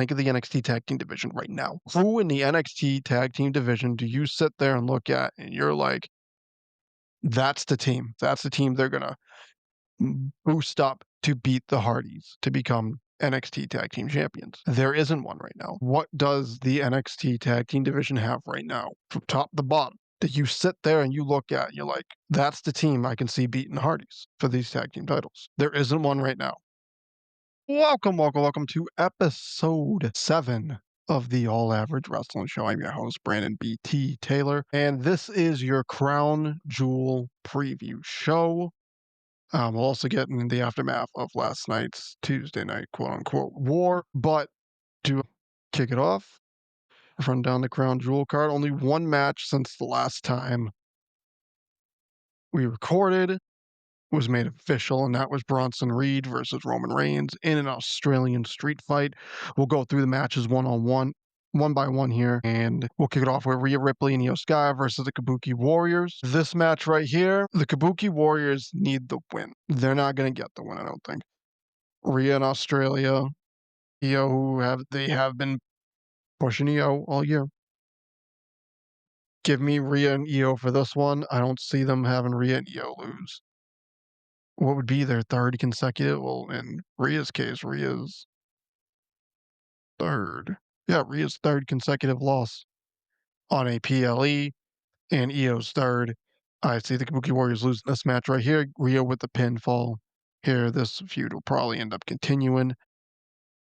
think of the NXT Tag Team division right now. Who in the NXT Tag Team division do you sit there and look at and you're like, that's the team. That's the team they're gonna boost up to beat the Hardys to become NXT Tag Team Champions. There isn't one right now. What does the NXT Tag Team division have right now, from top to bottom? That you sit there and you look at, you're like, that's the team I can see beating the Hardys for these tag team titles. There isn't one right now. Welcome to episode 7 of the All Average Wrestling Show. I'm your host, Brandon B.T. Taylor, and this is your Crown Jewel preview show. We'll also get in the aftermath of last night's Tuesday night quote-unquote war, but to kick it off, run down the Crown Jewel card. Only one match since the last time we recorded was made official, and that was Bronson Reed versus Roman Reigns in an Australian street fight. We'll go through the matches one by one here, and we'll kick it off with Rhea Ripley and Io Sky versus the Kabuki Warriors. This match right here, the Kabuki Warriors need the win. They're not going to get the win, I don't think. Rhea in Australia, Io, they have been pushing Io all year. Give me Rhea and Io for this one. I don't see them having Rhea and Io lose. What would be their third consecutive? Well, in Rhea's case, Rhea's third. Yeah, Rhea's third consecutive loss on a PLE, and Io's third. I see the Kabuki Warriors losing this match right here. Rhea with the pinfall. Here, this feud will probably end up continuing.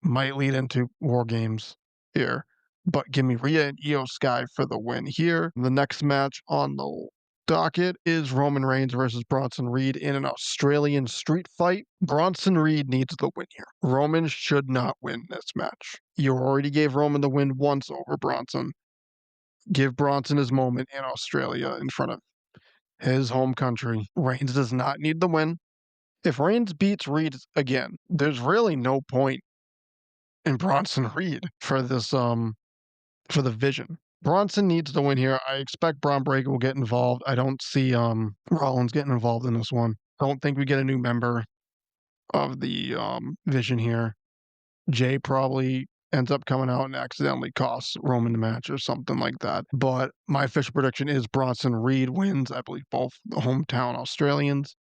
Might lead into War Games here. But give me Rhea and Io Sky for the win here. The next match on the docket is Roman Reigns versus Bronson Reed in an Australian street fight. Bronson Reed needs the win here. Roman should not win this match. You already gave Roman the win once over Bronson. Give Bronson his moment in Australia in front of his home country. Reigns does not need the win. If Reigns beats Reed again, there's really no point in Bronson Reed for this for the Vision. Bronson needs to win here. I expect Braun Breaker will get involved. I don't see Rollins getting involved in this one. I don't think we get a new member of the Vision here. Jay probably ends up coming out and accidentally costs Roman the match or something like that. But my official prediction is Bronson Reed wins. I believe both the hometown Australians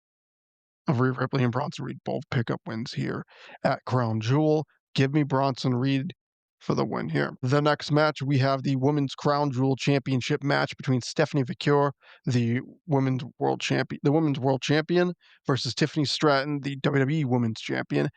of Rhea Ripley and Bronson Reed both pick up wins here at Crown Jewel. Give me Bronson Reed for the win here. The next match, we have the Women's Crown Jewel Championship match between Stephanie Vaquer, the Women's World Champion, versus Tiffany Stratton, the WWE Women's Champion.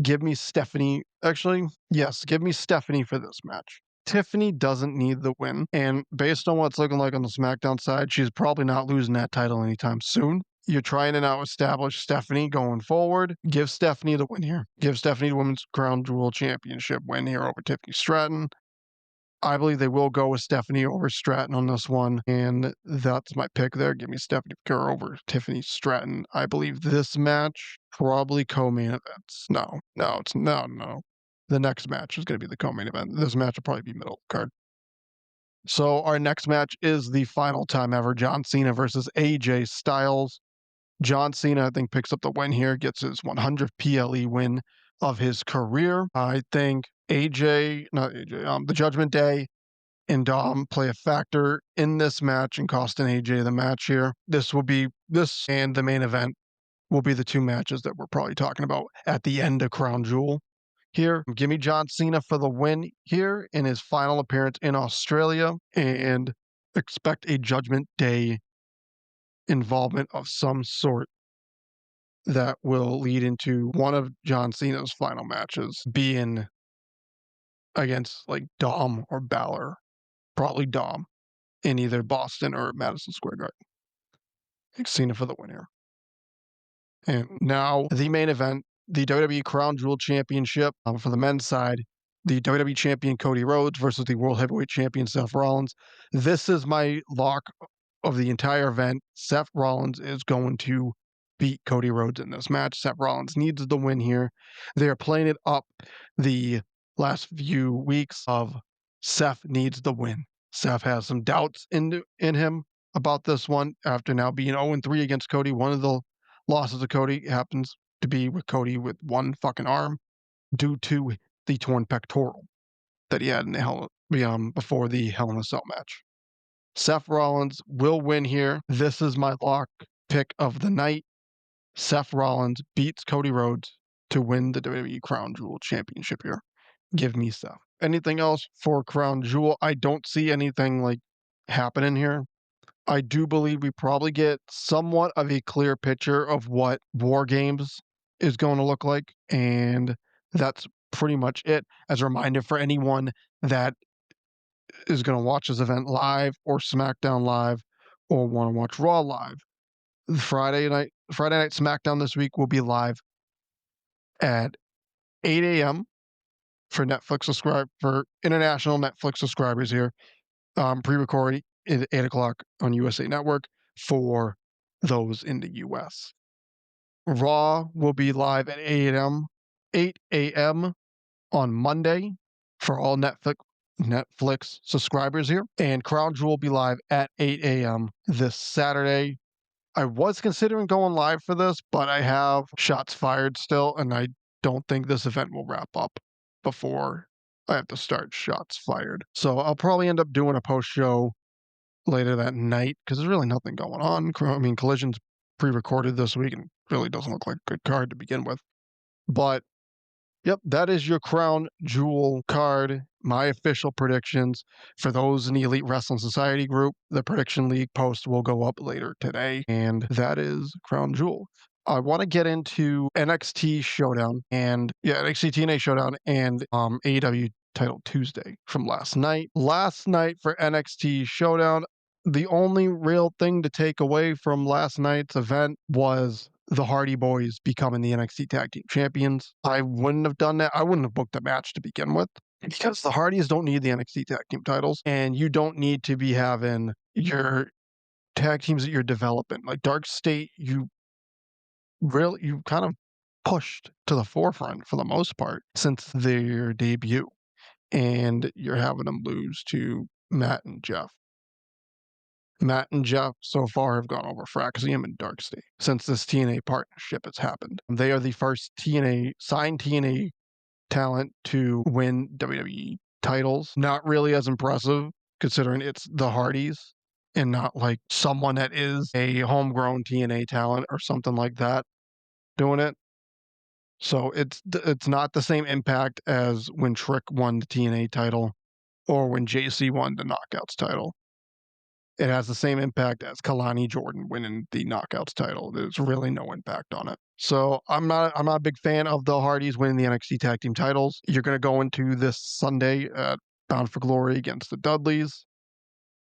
Give me Stephanie. Actually, yes, give me Stephanie for this match. Tiffany doesn't need the win, and based on what's looking like on the SmackDown side, she's probably not losing that title anytime soon. You're trying to now establish Stephanie going forward. Give Stephanie the win here. Give Stephanie the Women's Crown Jewel Championship win here over Tiffany Stratton. I believe they will go with Stephanie over Stratton on this one, and that's my pick there. Give me Stephanie Vaquer over Tiffany Stratton. I believe this match probably co-main events. No. The next match is going to be the co-main event. This match will probably be middle of the card. So our next match is the final time ever, John Cena versus AJ Styles. John Cena, I think, picks up the win here, gets his 100th PLE win of his career. I think the Judgment Day and Dom play a factor in this match and costing AJ the match here. This and the main event will be the two matches that we're probably talking about at the end of Crown Jewel here. Give me John Cena for the win here in his final appearance in Australia, and expect a Judgment Day involvement of some sort that will lead into one of John Cena's final matches being against like Dom or Balor, probably Dom, in either Boston or Madison Square Garden. Cena for the win here. And now the main event, the WWE Crown Jewel Championship for the men's side. The WWE Champion Cody Rhodes versus the World Heavyweight Champion Seth Rollins. This is my lock of the entire event. Seth Rollins is going to beat Cody Rhodes in this match. Seth Rollins needs the win here. They are playing it up the last few weeks of Seth needs the win. Seth has some doubts in him about this one after now being 0-3 against Cody. One of the losses of Cody happens to be with Cody with one fucking arm due to the torn pectoral. that he had in before the Hell in a Cell match. Seth Rollins will win here. This is my lock pick of the night. Seth Rollins beats Cody Rhodes to win the WWE Crown Jewel Championship here. Give me Seth. Anything else for Crown Jewel? I don't see anything like happening here. I do believe we probably get somewhat of a clear picture of what War Games is going to look like, and that's pretty much it. As a reminder for anyone that is going to watch this event live or SmackDown live or want to watch Raw live, Friday night SmackDown this week will be live at 8 a.m. for international Netflix subscribers here. Pre-recorded at 8 o'clock on USA Network for those in the US. Raw will be live at 8 a.m. on Monday for all Netflix subscribers here. And Crown Jewel will be live at 8 a.m. this Saturday. I was considering going live for this, but I have shots fired still, and I don't think this event will wrap up before I have to start shots fired. So I'll probably end up doing a post show later that night because there's really nothing going on. I mean, Collision's pre-recorded this week and really doesn't look like a good card to begin with. But yep, that is your Crown Jewel card. My official predictions for those in the Elite Wrestling Society group. The Prediction League post will go up later today, and that is Crown Jewel. I want to get into NXT Showdown NXT TNA Showdown and AEW Title Tuesday from last night. Last night for NXT Showdown, the only real thing to take away from last night's event was the Hardy Boys becoming the NXT Tag Team Champions. I wouldn't have done that. I wouldn't have booked the match to begin with because the Hardys don't need the NXT Tag Team titles, and you don't need to be having your tag teams that you're developing. Like Dark State, you kind of pushed to the forefront for the most part since their debut, and you're having them lose to Matt and Jeff. Matt and Jeff so far have gone over Fraxium and Dark State since this TNA partnership has happened. They are the first signed TNA talent to win WWE titles. Not really as impressive considering it's the Hardys and not like someone that is a homegrown TNA talent or something like that doing it. So it's not the same impact as when Trick won the TNA title or when JC won the Knockouts title. It has the same impact as Kalani Jordan winning the Knockouts title. There's really no impact on it. So I'm not a big fan of the Hardys winning the NXT Tag Team titles. You're going to go into this Sunday at Bound for Glory against the Dudleys.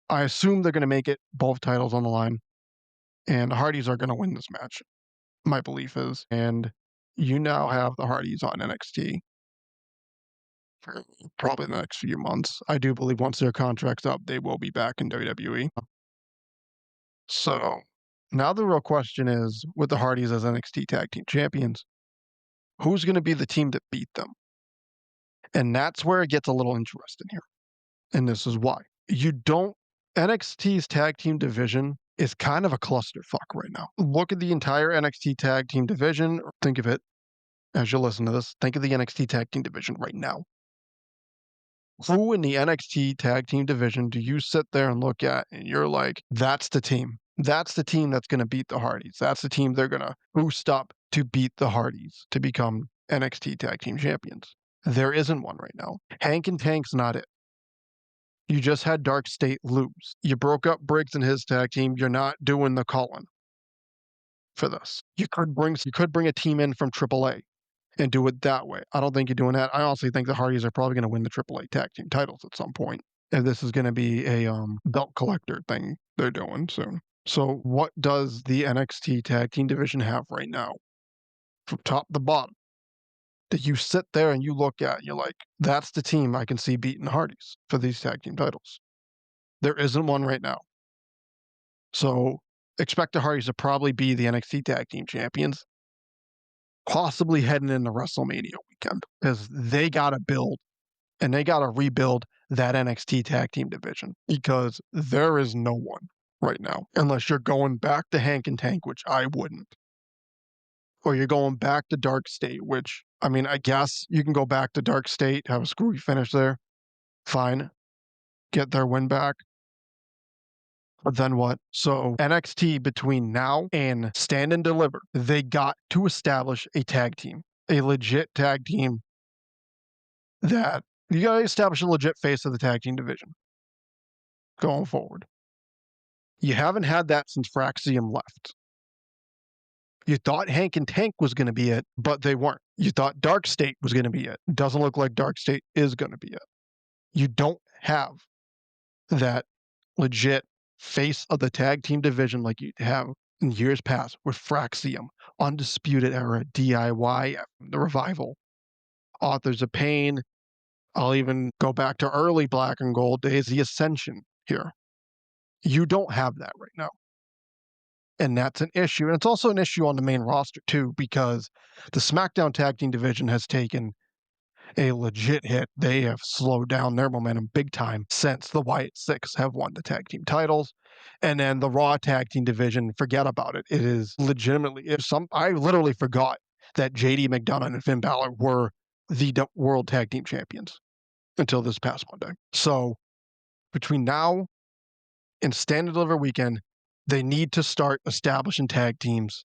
I assume they're going to make it both titles on the line, and the Hardys are going to win this match. My belief is, and you now have the Hardys on NXT for probably the next few months. I do believe once their contract's up, they will be back in WWE. So now the real question is, with the Hardys as NXT Tag Team Champions, who's going to be the team that beat them? And that's where it gets a little interesting here. And this is why. NXT's tag team division is kind of a clusterfuck right now. Look at the entire NXT tag team division. Think of it as you listen to this. Think of the NXT tag team division right now. Who in the NXT tag team division do you sit there and look at and you're like, that's the team? That's the team that's going to beat the Hardys. That's the team they're going to boost up to beat the Hardys to become NXT tag team champions. There isn't one right now. Hank and Tank's not it. You just had Dark State lose. You broke up Briggs and his tag team. You're not doing the call-in for this. You could bring a team in from AAA and do it that way. I don't think you're doing that. I honestly think the Hardys are probably going to win the AAA tag team titles at some point. If this is going to be a belt collector thing they're doing soon. So what does the NXT tag team division have right now? From top to bottom. That you sit there and you look at, and you're like, that's the team I can see beating the Hardys for these tag team titles. There isn't one right now. So expect the Hardys to probably be the NXT tag team champions, possibly heading into WrestleMania weekend, because they got to build and they got to rebuild that NXT tag team division because there is no one right now, unless you're going back to Hank and Tank, which I wouldn't. Or you're going back to Dark State, which, I mean, I guess you can go back to Dark State, have a screwy finish there. Fine. Get their win back. But then what? So NXT between now and Stand and Deliver, they got to establish a tag team, a legit tag team that you got to establish a legit face of the tag team division going forward. You haven't had that since Fraxium left. You thought Hank and Tank was going to be it, but they weren't. You thought Dark State was going to be it. Doesn't look like Dark State is going to be it. You don't have that legit face of the tag team division like you have in years past with Fraxium, Undisputed Era, DIY, the Revival, Authors of Pain. I'll even go back to early Black and Gold days, the Ascension here. You don't have that right now. And that's an issue. And it's also an issue on the main roster, too, because the SmackDown tag team division has taken a legit hit. They have slowed down their momentum big time since the Wyatt Six have won the tag team titles. And then the Raw tag team division, forget about it. It is legitimately, I literally forgot that JD McDonough and Finn Balor were the world tag team champions until this past Monday. So between now and Stand and Deliver weekend, they need to start establishing tag teams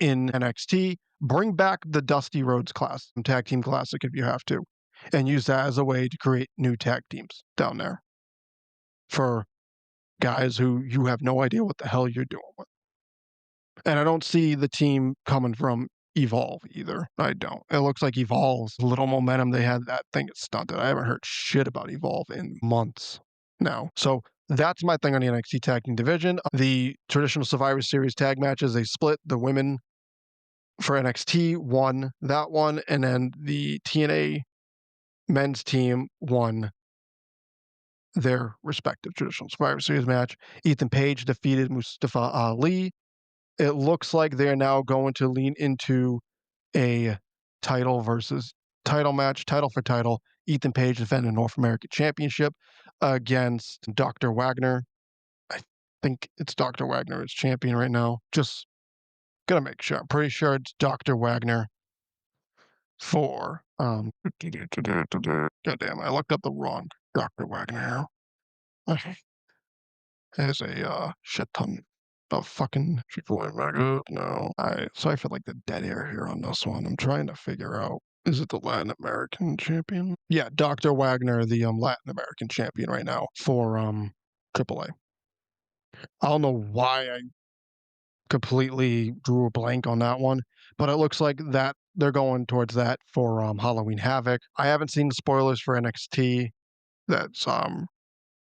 in NXT. Bring back the Dusty Rhodes class, tag team classic if you have to, and use that as a way to create new tag teams down there for guys who you have no idea what the hell you're doing with. And I don't see the team coming from Evolve either. I don't. It looks like Evolve's little momentum they had, that thing is stunted. I haven't heard shit about Evolve in months now. So that's my thing on the NXT tag team division. The traditional Survivor Series tag matches, they split. The women for NXT won that one, and then the TNA men's team won their respective traditional Survivor Series match. Ethan Page defeated Mustafa Ali. It looks like they're now going to lean into a title versus title match, title for title. Ethan Page defending the North American Championship against Dr. Wagner. I think it's Dr. Wagner is champion right now. Just gonna make sure. I'm pretty sure it's Dr. Wagner for goddamn, I looked up the wrong Dr. Wagner. There's a shit ton of fucking people in Mega. No, sorry for like the dead air here on this one. I'm trying to figure out, is it the Latin American champion? Yeah, Dr. Wagner, the Latin American champion right now for AAA. I don't know why I completely drew a blank on that one, but it looks like that they're going towards that for Halloween Havoc. I haven't seen the spoilers for NXT. That's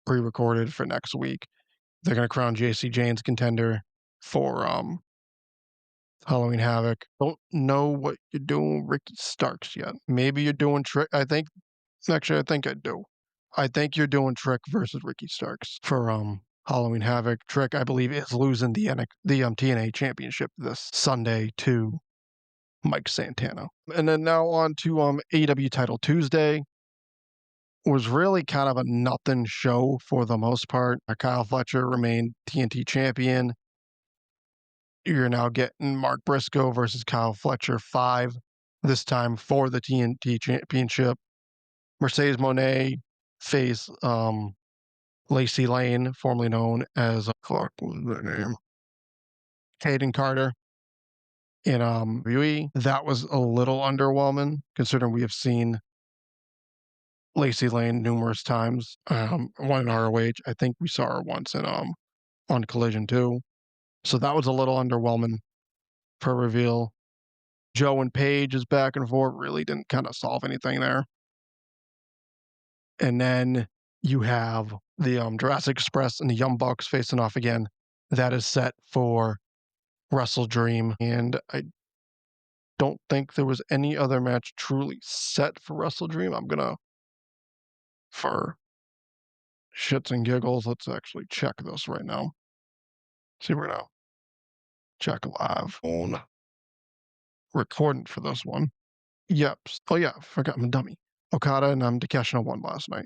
pre-recorded for next week. They're gonna crown JC Jane's contender for Halloween Havoc. Don't know what you're doing Ricky Starks yet. Maybe you're doing Trick. I think actually I think I do. I think you're doing Trick versus Ricky Starks for Halloween Havoc. Trick, I believe, is losing the TNA championship this Sunday to Mike Santana. And then now on to AEW Title Tuesday. Was really kind of a nothing show for the most part. Kyle Fletcher remained TNT champion. You're now getting Mark Briscoe versus Kyle Fletcher 5, this time for the TNT championship. Mercedes Moné face Lacey Lane, formerly known as Clark, what was their name? Hayden Carter in WWE. That was a little underwhelming considering we have seen Lacey Lane numerous times. One in ROH. I think we saw her once in on Collision too. So that was a little underwhelming for reveal. Joe and Paige is back and forth. Really didn't kind of solve anything there. And then you have the Jurassic Express and the Young Bucks facing off again. That is set for Wrestle Dream. And I don't think there was any other match truly set for Wrestle Dream. I'm gonna, for shits and giggles, let's actually check this right now. See, we're gonna check live on recording for this one. Yep. Oh yeah, forgot I'm a dummy. Okada and Takeshita won last night.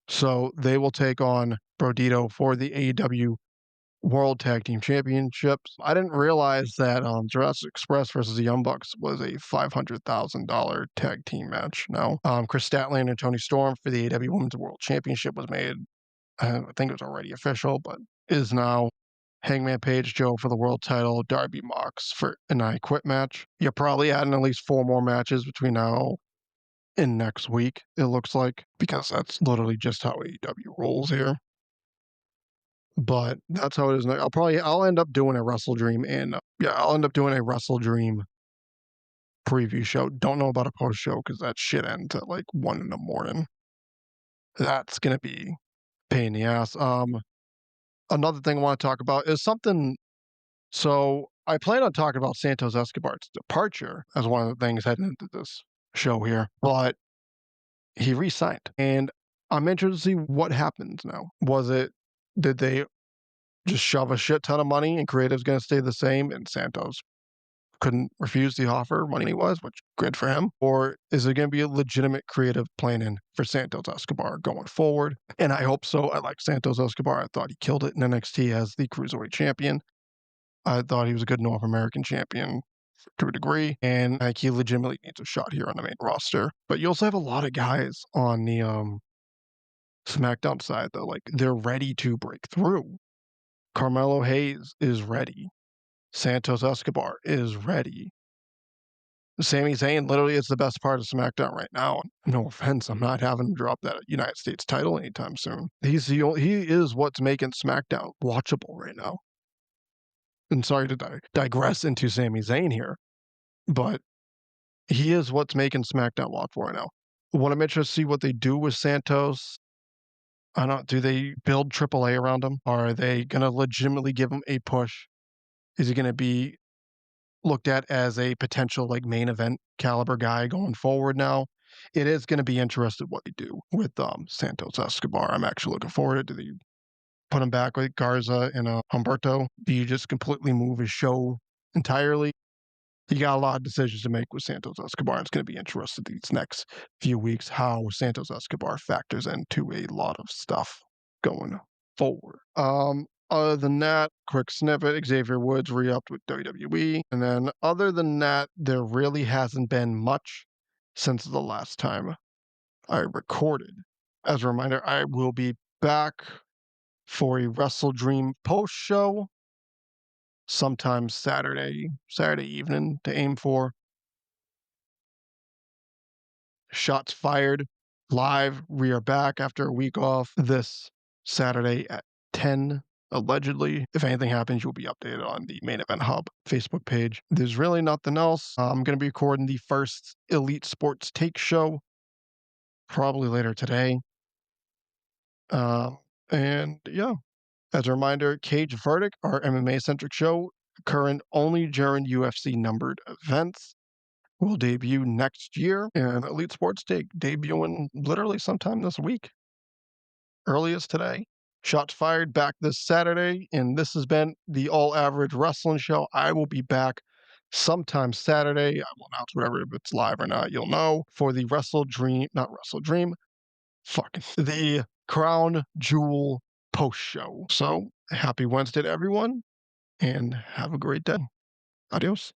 So they will take on Brodito for the AEW World Tag Team Championships. I didn't realize that Jurassic Express versus the Young Bucks was a $500,000 tag team match. No, Chris Statlander and Tony Storm for the AW Women's World Championship was made. I think it was already official, but is now. Hangman Page Joe for the world title, Darby Mox for an I Quit match. You're probably adding at least 4 more matches between now and next week, it looks like, because that's literally just how AEW rolls here. But that's how it is. I'll end up doing a Wrestle Dream and I'll end up doing a Wrestle Dream preview show. Don't know about a post show because that shit ends at like 1 in the morning. That's gonna be pain in the ass. Another thing I want to talk about is something. So I plan on talking about Santos Escobar's departure as one of the things heading into this show here, but he re-signed, and I'm interested to see what happens now. Did they just shove a shit ton of money and creative's going to stay the same and Santos couldn't refuse the offer money was, which good for him? Or is it going to be a legitimate creative planning for Santos Escobar going forward? And I hope so. I like Santos Escobar. I thought he killed it in NXT as the Cruiserweight champion. I thought he was a good North American champion to a degree, and like he legitimately needs a shot here on the main roster. But you also have a lot of guys on the SmackDown side though, like they're ready to break through. Carmelo Hayes is ready. Santos Escobar is ready. Sami Zayn literally is the best part of SmackDown right now. No offense, I'm not having him drop that United States title anytime soon. He is what's making SmackDown watchable right now. And sorry to digress into Sami Zayn here, but he is what's making SmackDown watchable right now. What I'm interested to see what they do with Santos. I don't. Do they build AAA around him? Are they gonna legitimately give him a push? Is he gonna be looked at as a potential like main event caliber guy going forward now? It is gonna be interesting what they do with Santos Escobar. I'm actually looking forward to. Do they put him back with Garza and Humberto? Do you just completely move his show entirely? You got a lot of decisions to make with Santos Escobar. It's going to be interesting these next few weeks how Santos Escobar factors into a lot of stuff going forward. Other than that, quick snippet: Xavier Woods re-upped with WWE, and then other than that, there really hasn't been much since the last time I recorded. As a reminder, I will be back for a Wrestle Dream post show sometime Saturday evening to aim for. Shots fired live. We are back after a week off this Saturday at 10, allegedly. If anything happens, you'll be updated on the Main Event Hub Facebook page. There's really nothing else. I'm going to be recording the first Elite Sports Take show probably later today. And yeah, as a reminder, Cage Verdict, our MMA centric show, current only during UFC numbered events, will debut next year, and Elite Sports Take debuting literally sometime this week, earliest today. Shots fired back this Saturday, and this has been the All Average Wrestling Show. I will be back sometime Saturday. I will announce whatever, if it's live or not, you'll know, for the the Crown Jewel post show. So happy Wednesday to everyone, and have a great day. Adios.